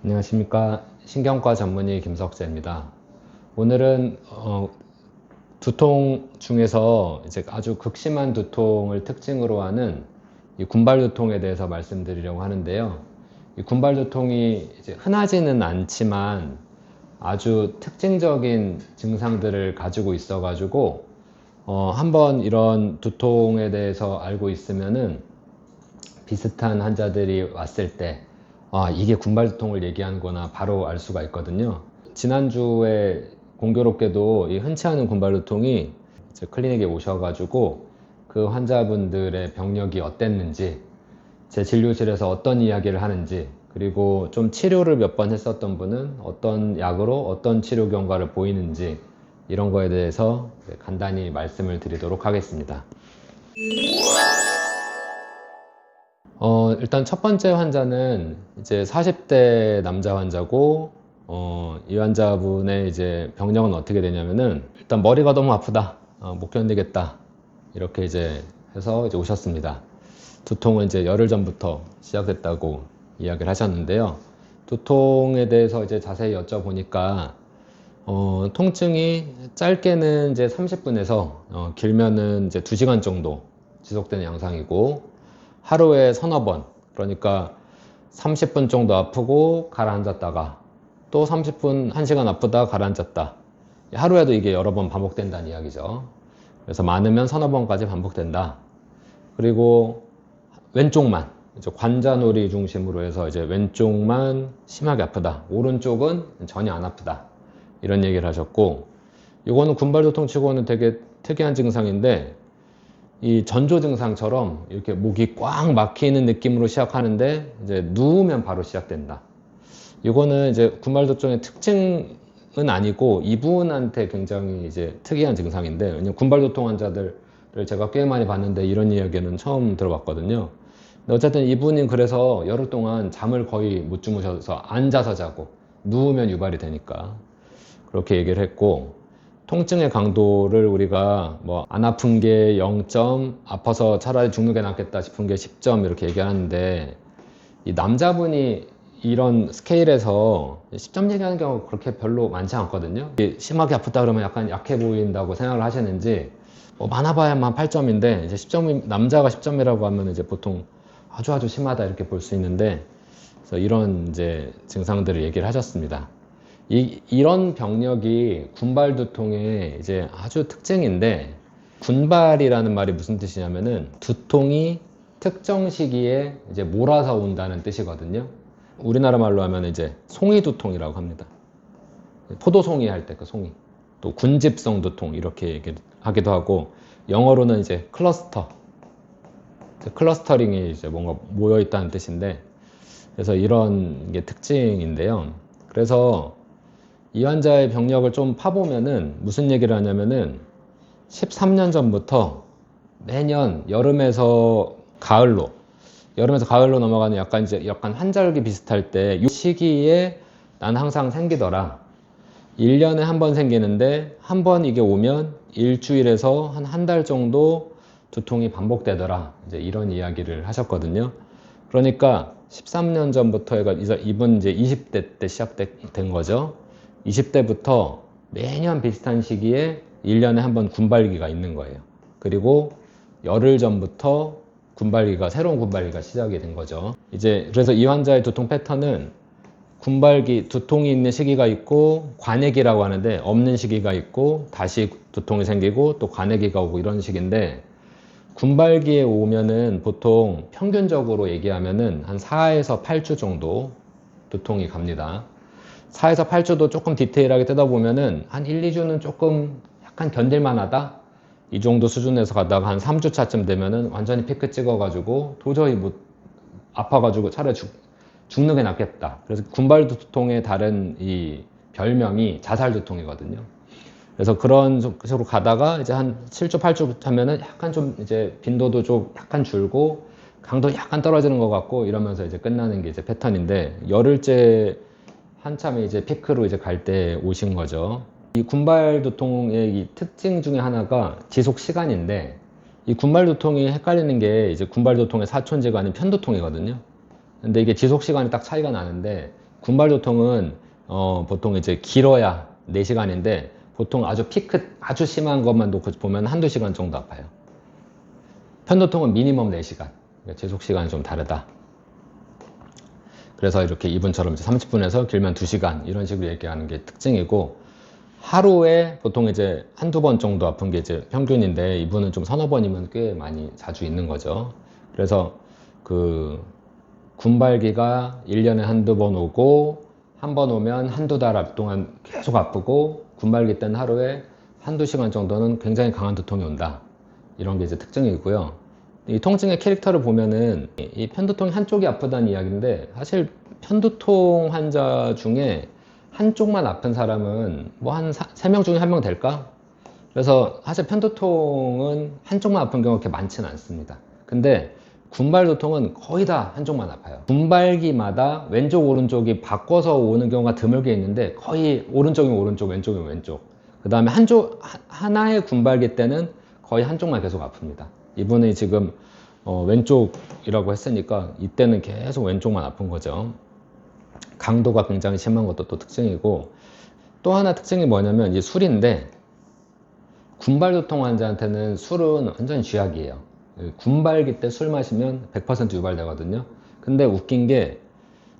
안녕하십니까. 신경과 전문의 김석재입니다. 오늘은 두통 중에서 이제 아주 극심한 두통을 특징으로 하는 이 군발 두통에 대해서 말씀드리려고 하는데요. 이 군발 두통이 이제 흔하지는 않지만 아주 특징적인 증상들을 가지고 있어가지고 한번 이런 두통에 대해서 알고 있으면은 비슷한 환자들이 왔을 때 이게 군발두통을 얘기하는구나 바로 알 수가 있거든요. 지난주에 공교롭게도 이 흔치 않은 군발두통이 클리닉에 오셔가지고 그 환자분들의 병력이 어땠는지, 제 진료실에서 어떤 이야기를 하는지, 그리고 좀 치료를 몇 번 했었던 분은 어떤 약으로 어떤 치료 경과를 보이는지, 이런 거에 대해서 간단히 말씀을 드리도록 하겠습니다. 일단 첫 번째 환자는 이제 40대 남자 환자고, 이 환자분의 이제 병력은 어떻게 되냐면은, 일단 머리가 너무 아프다, 못 견디겠다, 이렇게 이제 해서 이제 오셨습니다. 두통은 이제 열흘 전부터 시작됐다고 이야기를 하셨는데요. 두통에 대해서 이제 자세히 여쭤보니까, 통증이 짧게는 이제 30분에서, 길면은 이제 2시간 정도 지속되는 양상이고, 하루에 서너 번, 그러니까 30분 정도 아프고 가라앉았다가 또 30분, 1시간 아프다 가라앉았다. 하루에도 이게 여러 번 반복된다는 이야기죠. 그래서 많으면 서너 번까지 반복된다. 그리고 왼쪽만, 이제 관자놀이 중심으로 해서 이제 왼쪽만 심하게 아프다. 오른쪽은 전혀 안 아프다. 이런 얘기를 하셨고, 이거는 군발두통 치고는 되게 특이한 증상인데, 이 전조 증상처럼 이렇게 목이 꽉 막히는 느낌으로 시작하는데 이제 누우면 바로 시작된다. 이거는 이제 군발두통의 특징은 아니고 이분한테 굉장히 이제 특이한 증상인데, 왜냐면 군발두통 환자들을 제가 꽤 많이 봤는데 이런 이야기는 처음 들어봤거든요. 근데 어쨌든 이분이 그래서 열흘 동안 잠을 거의 못 주무셔서 앉아서 자고, 누우면 유발이 되니까 그렇게 얘기를 했고, 통증의 강도를 우리가 뭐 안 아픈 게 0점, 아파서 차라리 죽는 게 낫겠다 싶은 게 10점 이렇게 얘기하는데, 이 남자분이 이런 스케일에서 10점 얘기하는 경우가 그렇게 별로 많지 않거든요. 심하게 아프다 그러면 약간 약해 보인다고 생각을 하시는지, 뭐 많아봐야만 8점인데 이제 10점이, 남자가 10점이라고 하면 이제 보통 아주 심하다 이렇게 볼 수 있는데, 그래서 이런 이제 증상들을 얘기를 하셨습니다. 이런 병력이 군발두통의 이제 아주 특징인데, 군발이라는 말이 무슨 뜻이냐면은 두통이 특정 시기에 이제 몰아서 온다는 뜻이거든요. 우리나라 말로 하면 이제 송이두통이라고 합니다. 포도송이 할 때 그 송이. 또 군집성 두통 이렇게 얘기하기도 하고, 영어로는 이제 클러스터. 클러스터링이 이제 뭔가 모여 있다는 뜻인데, 그래서 이런 게 특징인데요. 그래서 이 환자의 병력을 좀 파보면은 무슨 얘기를 하냐면은, 13년 전부터 매년 여름에서 가을로 넘어가는 약간 환절기 비슷할 때 이 시기에 난 항상 생기더라. 1년에 한 번 생기는데 한 번 이게 오면 일주일에서 한 달 정도 두통이 반복되더라. 이제 이런 이야기를 하셨거든요. 그러니까 13년 전부터 이분 이제 20대 때 시작된 거죠. 20대부터 매년 비슷한 시기에 1년에 한 번 군발기가 있는 거예요. 그리고 열흘 전부터 새로운 군발기가 시작이 된 거죠. 이제 그래서 이 환자의 두통 패턴은 군발기, 두통이 있는 시기가 있고, 관해기라고 하는데 없는 시기가 있고, 다시 두통이 생기고 또 관해기가 오고 이런 식인데, 군발기에 오면은 보통 평균적으로 얘기하면은 한 4에서 8주 정도 두통이 갑니다. 4에서 8주도 조금 디테일하게 뜯어보면은 한 1, 2주는 조금 약간 견딜만하다? 이 정도 수준에서 가다가 한 3주 차쯤 되면은 완전히 피크 찍어가지고 도저히 아파가지고 차라리 죽는 게 낫겠다. 그래서 군발두통의 다른 이 별명이 자살두통이거든요. 그래서 그런 식으로 가다가 이제 한 7주, 8주 하면은 약간 좀 이제 빈도도 좀 약간 줄고 강도 약간 떨어지는 것 같고 이러면서 이제 끝나는 게 이제 패턴인데, 열흘째 한참 이제 피크로 이제 갈 때 오신 거죠. 이 군발두통의 이 특징 중에 하나가 지속 시간인데, 이 군발두통이 헷갈리는 게 이제 군발두통의 사촌제가 아닌 편두통이거든요. 근데 이게 지속 시간이 딱 차이가 나는데, 군발 두통은 보통 이제 길어야 4시간인데 보통 아주 피크 아주 심한 것만 놓고 보면 한두 시간 정도 아파요. 편두통은 미니멈 4시간. 지속 시간이 좀 다르다. 그래서 이렇게 이분처럼 이제 30분에서 길면 2시간 이런 식으로 얘기하는 게 특징이고, 하루에 보통 이제 한두 번 정도 아픈 게 이제 평균인데 이분은 좀 서너 번이면 꽤 많이 자주 있는 거죠. 그래서 그 군발기가 1년에 한두 번 오고, 한 번 오면 한두 달 동안 계속 아프고, 군발기 때는 하루에 한두 시간 정도는 굉장히 강한 두통이 온다. 이런 게 이제 특징이고요. 이 통증의 캐릭터를 보면은 이 편두통이 한쪽이 아프다는 이야기인데, 사실 편두통 환자 중에 한쪽만 아픈 사람은 뭐 한 3명 중에 1명 될까? 그래서 사실 편두통은 한쪽만 아픈 경우가 그렇게 많지는 않습니다. 근데 군발두통은 거의 다 한쪽만 아파요. 군발기마다 왼쪽 오른쪽이 바꿔서 오는 경우가 드물게 있는데, 거의 오른쪽이면 오른쪽, 왼쪽이면 왼쪽. 그 다음에 하나의 군발기 때는 거의 한쪽만 계속 아픕니다. 이분이 지금 왼쪽이라고 했으니까 이때는 계속 왼쪽만 아픈 거죠. 강도가 굉장히 심한 것도 또 특징이고, 또 하나 특징이 뭐냐면 이 술인데, 군발두통 환자한테는 술은 완전 쥐약이에요. 군발기 때 술 마시면 100% 유발되거든요. 근데 웃긴 게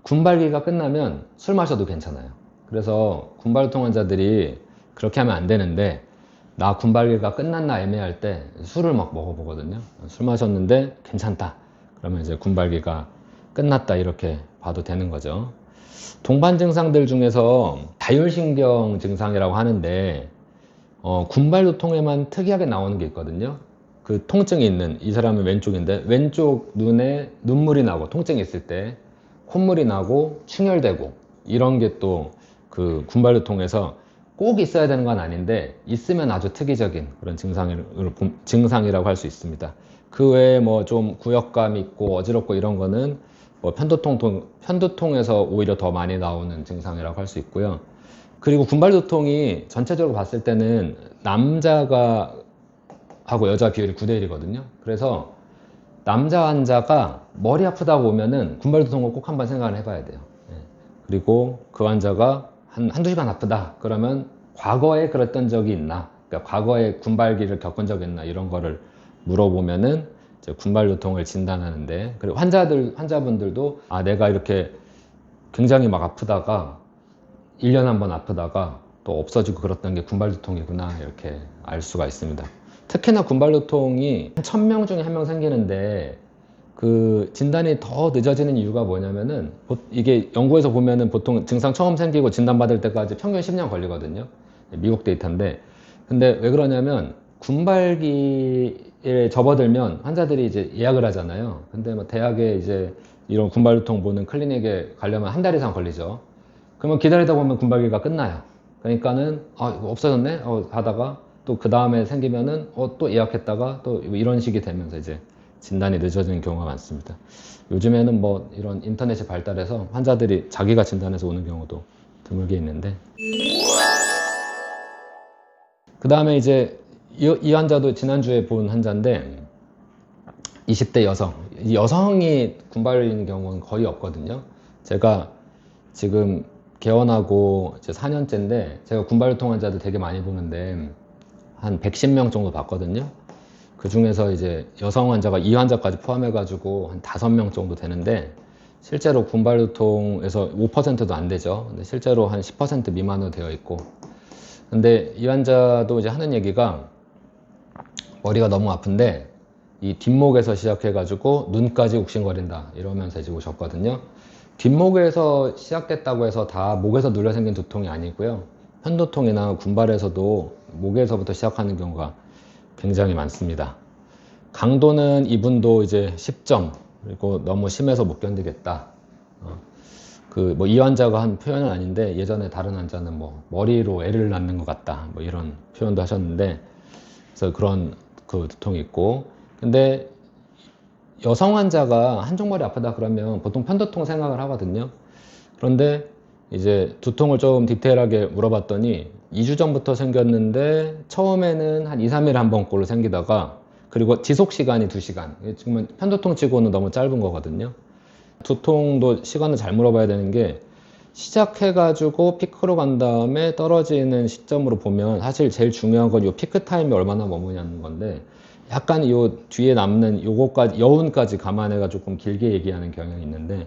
군발기가 끝나면 술 마셔도 괜찮아요. 그래서 군발두통 환자들이 그렇게 하면 안 되는데, 나 군발기가 끝났나 애매할 때 술을 막 먹어보거든요. 술 마셨는데 괜찮다. 그러면 이제 군발기가 끝났다 이렇게 봐도 되는 거죠. 동반 증상들 중에서 자율신경 증상이라고 하는데, 군발두통에만 특이하게 나오는 게 있거든요. 그 통증이 있는, 이 사람은 왼쪽인데 왼쪽 눈에 눈물이 나고 통증이 있을 때 콧물이 나고 충혈되고, 이런 게 또 그 군발두통에서 꼭 있어야 되는 건 아닌데 있으면 아주 특이적인 그런 증상이라고 할 수 있습니다. 그 외에 뭐 좀 구역감 있고 어지럽고 이런 거는 뭐 편두통에서 오히려 더 많이 나오는 증상이라고 할 수 있고요. 그리고 군발두통이 전체적으로 봤을 때는 남자가 하고 여자 비율이 9대1이거든요. 그래서 남자 환자가 머리 아프다고 오면은 군발두통을 꼭 한번 생각을 해봐야 돼요. 그리고 그 환자가 한두 시간 아프다 그러면 과거에 그랬던 적이 있나, 그러니까 과거에 군발기를 겪은 적이 있나, 이런 거를 물어보면은 이제 군발두통을 진단하는데, 그리고 환자분들도 내가 이렇게 굉장히 막 아프다가 1년에 한 번 아프다가 또 없어지고 그랬던 게 군발두통이구나, 이렇게 알 수가 있습니다. 특히나 군발두통이 1000명 중에 1명 생기는데 그 진단이 더 늦어지는 이유가 뭐냐면은, 이게 연구에서 보면은 보통 증상 처음 생기고 진단받을 때까지 평균 10년 걸리거든요. 미국 데이터인데, 근데 왜 그러냐면 군발기에 접어들면 환자들이 이제 예약을 하잖아요. 근데 뭐 대학에 이제 이런 군발두통 보는 클리닉에 가려면 한 달 이상 걸리죠. 그러면 기다리다 보면 군발기가 끝나요. 그러니까는 이거 없어졌네 하다가 또 그 다음에 생기면은 또 예약했다가 또 이런 식이 되면서 이제 진단이 늦어지는 경우가 많습니다. 요즘에는 뭐 이런 인터넷이 발달해서 환자들이 자기가 진단해서 오는 경우도 드물게 있는데, 그 다음에 이제 이 환자도 지난주에 본 환자인데 20대 여성. 이 여성이 군발인 경우는 거의 없거든요. 제가 지금 개원하고 이제 4년째인데 제가 군발두통 환자들 되게 많이 보는데 한 110명 정도 봤거든요. 그 중에서 이제 여성 환자가 이 환자까지 포함해가지고 한 5명 정도 되는데, 실제로 군발두통에서 5%도 안 되죠. 근데 실제로 한 10% 미만으로 되어 있고, 근데 이 환자도 이제 하는 얘기가 머리가 너무 아픈데 이 뒷목에서 시작해가지고 눈까지 욱신거린다 이러면서 이제 오셨거든요. 뒷목에서 시작됐다고 해서 다 목에서 눌려 생긴 두통이 아니고요. 편두통이나 군발에서도 목에서부터 시작하는 경우가 굉장히 많습니다. 강도는 이분도 이제 10점, 그리고 너무 심해서 못 견디겠다. 뭐 이 환자가 한 표현은 아닌데 예전에 다른 환자는 뭐 머리로 애를 낳는 것 같다, 뭐 이런 표현도 하셨는데, 그래서 그런 그 두통이 있고, 근데 여성 환자가 한쪽 머리 아프다 그러면 보통 편두통 생각을 하거든요. 그런데 이제 두통을 좀 디테일하게 물어봤더니 2주 전부터 생겼는데 처음에는 한 2, 3일에 한 번꼴로 생기다가, 그리고 지속 시간이 2시간. 지금 편두통 치고는 너무 짧은 거거든요. 두통도 시간을 잘 물어봐야 되는 게, 시작해가지고 피크로 간 다음에 떨어지는 시점으로 보면 사실 제일 중요한 건 이 피크 타임이 얼마나 머무냐는 건데, 약간 요 뒤에 남는 요거까지, 여운까지 감안해가 조금 길게 얘기하는 경향이 있는데,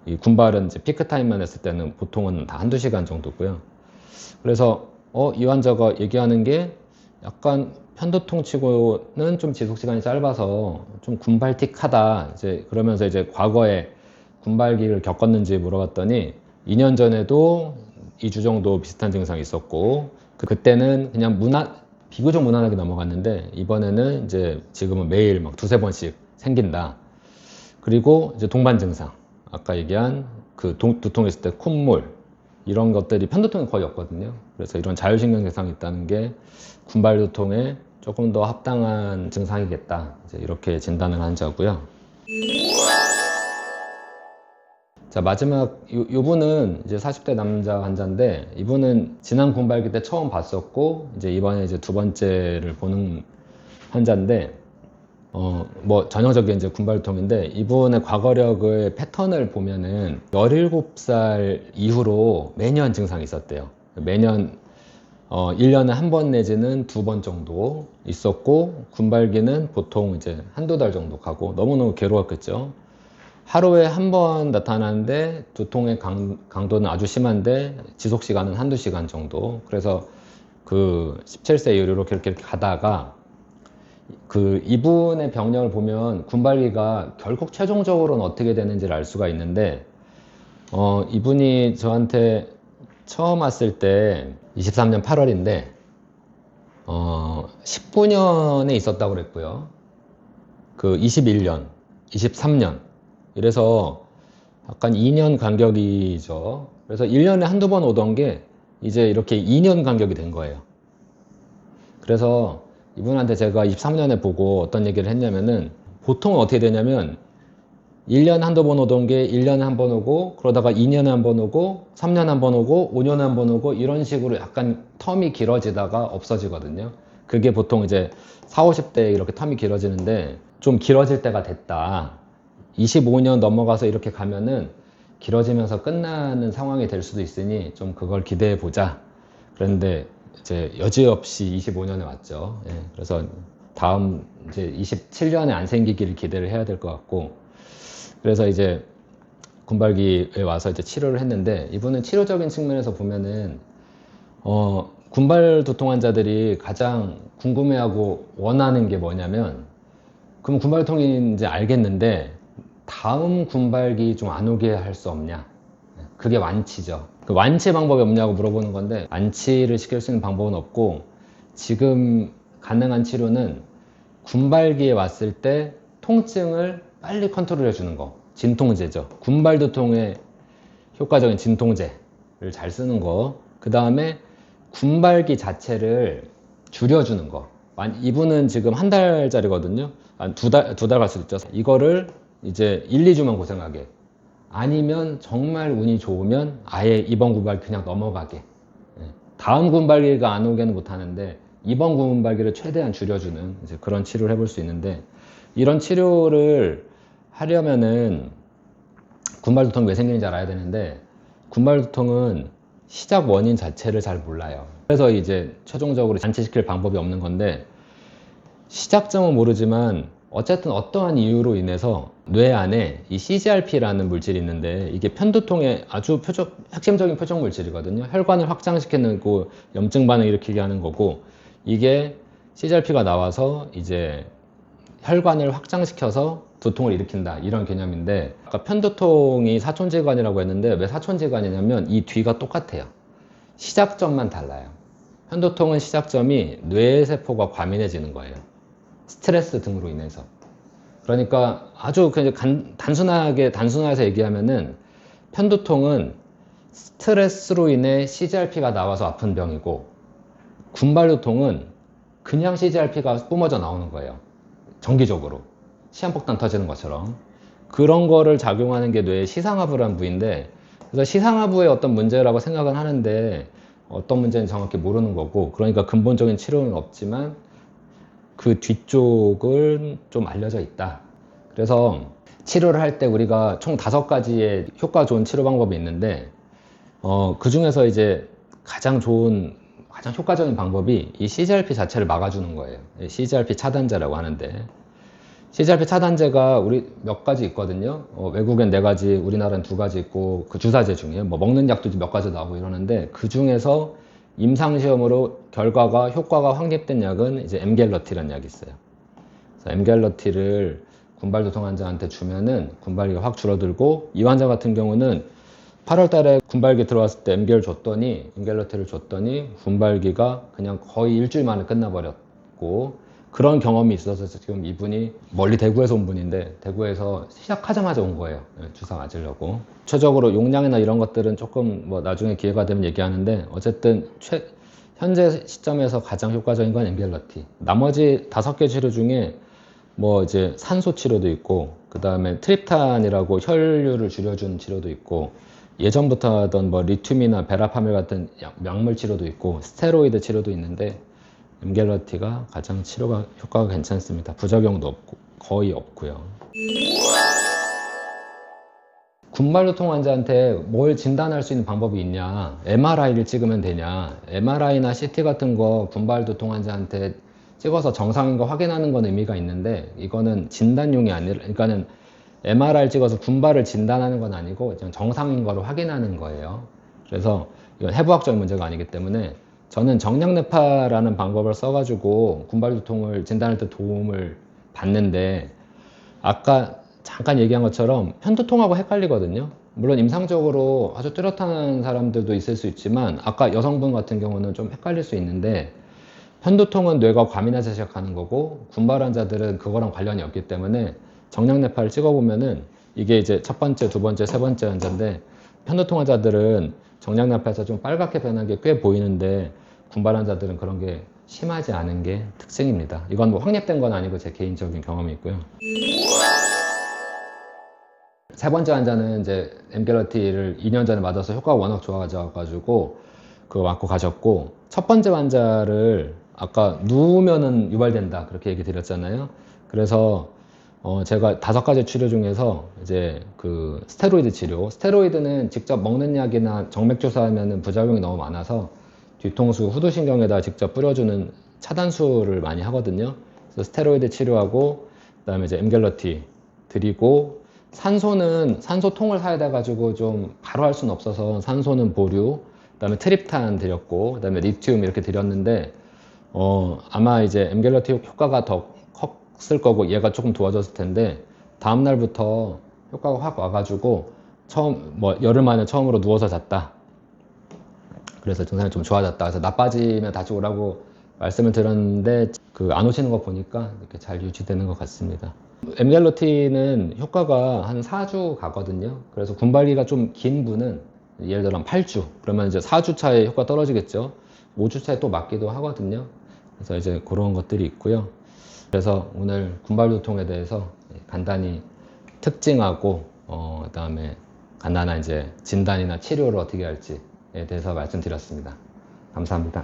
이 군발은 이제 피크 타임만 했을 때는 보통은 다 한두 시간 정도고요. 그래서 이 환자가 얘기하는 게 약간 편두통 치고는 좀 지속 시간이 짧아서 좀 군발틱하다. 이제 그러면서 이제 과거에 군발기를 겪었는지 물어봤더니 2년 전에도 2주 정도 비슷한 증상이 있었고, 그때는 그냥 비교적 무난하게 넘어갔는데, 이번에는 이제 지금은 매일 막 두세 번씩 생긴다. 그리고 이제 동반 증상, 아까 얘기한 그 두통 있을 때 콧물, 이런 것들이 편두통이 거의 없거든요. 그래서 이런 자율신경 개상이 있다는 게 군발 두통에 조금 더 합당한 증상이겠다. 이제 이렇게 진단을 한 자고요. 자, 마지막 이분은 이제 40대 남자 환자인데, 이분은 지난 군발기 때 처음 봤었고, 이제 이번에 이제 두 번째를 보는 환자인데, 뭐 전형적인 이제 군발통인데, 이분의 과거력의 패턴을 보면은 17살 이후로 매년 증상이 있었대요. 매년 1년에 한 번 내지는 두 번 정도 있었고, 군발기는 보통 이제 한두 달 정도 가고, 너무너무 괴로웠겠죠. 하루에 한 번 나타나는데 두통의 강도는 아주 심한데 지속 시간은 한두 시간 정도. 그래서 그 17세 이후로 이렇게 가다가, 그 이분의 병력을 보면 군발기가 결국 최종적으로는 어떻게 되는지를 알 수가 있는데, 이분이 저한테 처음 왔을 때 23년 8월인데 19년에 있었다고 그랬고요. 그 21년, 23년, 이래서 약간 2년 간격이죠. 그래서 1년에 한두 번 오던 게 이제 이렇게 2년 간격이 된 거예요. 그래서 이분한테 제가 23년에 보고 어떤 얘기를 했냐면은, 보통은 어떻게 되냐면 1년에 한두 번 오던 게 1년에 한 번 오고, 그러다가 2년에 한 번 오고, 3년에 한 번 오고, 5년에 한 번 오고, 이런 식으로 약간 텀이 길어지다가 없어지거든요. 그게 보통 이제 40, 50대 이렇게 텀이 길어지는데, 좀 길어질 때가 됐다. 25년 넘어가서 이렇게 가면은 길어지면서 끝나는 상황이 될 수도 있으니 좀 그걸 기대해 보자. 그런데 이제 여지없이 25년에 왔죠. 예, 그래서 다음 이제 27년에 안 생기기를 기대를 해야 될 것 같고, 그래서 이제 군발기에 와서 이제 치료를 했는데, 이분은 치료적인 측면에서 보면은 군발 두통 환자들이 가장 궁금해하고 원하는 게 뭐냐면, 그럼 군발통인지 알겠는데 다음 군발기 좀 안 오게 할 수 없냐? 그게 완치죠. 그 완치 방법이 없냐고 물어보는 건데, 완치를 시킬 수 있는 방법은 없고, 지금 가능한 치료는 군발기에 왔을 때 통증을 빨리 컨트롤 해주는 거, 진통제죠. 군발 두통에 효과적인 진통제를 잘 쓰는 거, 그 다음에 군발기 자체를 줄여주는 거. 이분은 지금 한 달짜리거든요. 두 달 갈 수도 있죠. 이거를 이제 1, 2주만 고생하게, 아니면 정말 운이 좋으면 아예 이번 군발기 그냥 넘어가게. 예. 다음 군발기가 안 오게는 못하는데 이번 군발기를 최대한 줄여주는 이제 그런 치료를 해볼 수 있는데, 이런 치료를 하려면은 군발두통이 왜 생기는지 알아야 되는데, 군발두통은 시작 원인 자체를 잘 몰라요. 그래서 이제 최종적으로 완치시킬 방법이 없는 건데, 시작점은 모르지만 어쨌든 어떠한 이유로 인해서 뇌 안에 이 CGRP라는 물질이 있는데, 이게 편두통의 아주 핵심적인 표적 물질이거든요. 혈관을 확장시켜내고 염증 반응 일으키게 하는 거고, 이게 CGRP가 나와서 이제 혈관을 확장시켜서 두통을 일으킨다, 이런 개념인데, 아까 편두통이 사촌질관이라고 했는데 왜 사촌질관이냐면 이 뒤가 똑같아요. 시작점만 달라요. 편두통은 시작점이 뇌세포가 과민해지는 거예요. 스트레스 등으로 인해서. 그러니까 아주 그냥 단순해서 얘기하면은, 편두통은 스트레스로 인해 CGRP가 나와서 아픈 병이고, 군발두통은 그냥 CGRP가 뿜어져 나오는 거예요. 정기적으로 시한폭탄 터지는 것처럼. 그런 거를 작용하는 게 뇌의 시상하부라는 부위인데, 그래서 시상하부의 어떤 문제라고 생각은 하는데 어떤 문제는 정확히 모르는 거고, 그러니까 근본적인 치료는 없지만 그 뒤쪽은 좀 알려져 있다. 그래서 치료를 할 때 우리가 총 5가지의 효과 좋은 치료 방법이 있는데, 그 중에서 이제 가장 효과적인 방법이 이 CGRP 자체를 막아주는 거예요. CGRP 차단제라고 하는데, CGRP 차단제가 우리 몇 가지 있거든요. 외국엔 4가지, 우리나라는 2가지 있고, 그 주사제 중에 뭐 먹는 약도 몇 가지 나오고 이러는데, 그 중에서 임상시험으로 효과가 확립된 약은 이제 엠갤러티라는 약이 있어요. 그래서 엠갤러티를 군발두통 환자한테 주면은 군발기가 확 줄어들고, 이 환자 같은 경우는 8월 달에 군발기 들어왔을 때 엠갤러티를 줬더니 군발기가 그냥 거의 일주일 만에 끝나버렸고, 그런 경험이 있어서 지금 이분이 멀리 대구에서 온 분인데, 대구에서 시작하자마자 온 거예요. 주사 맞으려고. 구체적으로 용량이나 이런 것들은 조금 뭐 나중에 기회가 되면 얘기하는데, 어쨌든 현재 시점에서 가장 효과적인 건 엠갤러티. 나머지 5개 치료 중에 뭐 이제 산소 치료도 있고, 그 다음에 트립탄이라고 혈류를 줄여주는 치료도 있고, 예전부터 하던 뭐 리튬이나 베라파밀 같은 약물 치료도 있고, 스테로이드 치료도 있는데, 엠갤러티가 가장 효과가 괜찮습니다. 부작용도 없고 거의 없고요. 군발두통 환자한테 뭘 진단할 수 있는 방법이 있냐, MRI를 찍으면 되냐. MRI나 CT 같은 거 군발두통 환자한테 찍어서 정상인 거 확인하는 건 의미가 있는데, 이거는 진단용이 아니라, 그러니까는 MRI를 찍어서 군발을 진단하는 건 아니고 정상인 거를 확인하는 거예요. 그래서 이건 해부학적인 문제가 아니기 때문에 저는 정량내파라는 방법을 써가지고 군발두통을 진단할 때 도움을 받는데, 아까 잠깐 얘기한 것처럼 편두통하고 헷갈리거든요. 물론 임상적으로 아주 뚜렷한 사람들도 있을 수 있지만, 아까 여성분 같은 경우는 좀 헷갈릴 수 있는데, 편두통은 뇌가 과민해서 시작하는 거고, 군발 환자들은 그거랑 관련이 없기 때문에 정량내파를 찍어보면은 이게 이제 첫 번째, 두 번째, 세 번째 환자인데, 편두통 환자들은 정량내파에서 좀 빨갛게 변한 게 꽤 보이는데, 군발 환자들은 그런 게 심하지 않은 게 특징입니다. 이건 뭐 확립된 건 아니고 제 개인적인 경험이 있고요. 세 번째 환자는 이제 엠갤러티를 2년 전에 맞아서 효과가 워낙 좋아가지고 그거 맞고 가셨고, 첫 번째 환자를 아까 누우면은 유발된다 그렇게 얘기 드렸잖아요. 그래서 제가 5가지 치료 중에서 이제 그 스테로이드는 직접 먹는 약이나 정맥 주사하면은 부작용이 너무 많아서 뒤통수 후두신경에다 직접 뿌려주는 차단수를 많이 하거든요. 그래서 스테로이드 치료하고, 그다음에 이제 엠갤러티 드리고, 산소통을 사야 돼가지고 좀 바로 할 수는 없어서 산소는 보류, 그다음에 트립탄 드렸고, 그다음에 리튬 이렇게 드렸는데, 아마 이제 엠갤러티 효과가 더 컸을 거고 얘가 조금 도와줬을 텐데, 다음 날부터 효과가 확 와가지고 열흘 만에 처음으로 누워서 잤다. 그래서 증상이 좀 좋아졌다. 그래서 나빠지면 다시 오라고 말씀을 드렸는데, 안 오시는 거 보니까 이렇게 잘 유지되는 것 같습니다. 엠갤러티는 효과가 한 4주 가거든요. 그래서 군발기가 좀 긴 분은 예를 들어 8주, 그러면 이제 4주 차에 효과 떨어지겠죠. 5주 차에 또 맞기도 하거든요. 그래서 이제 그런 것들이 있고요. 그래서 오늘 군발두통에 대해서 간단히 특징하고, 그다음에 간단한 이제 진단이나 치료를 어떻게 할지에 대해서 말씀드렸습니다. 감사합니다.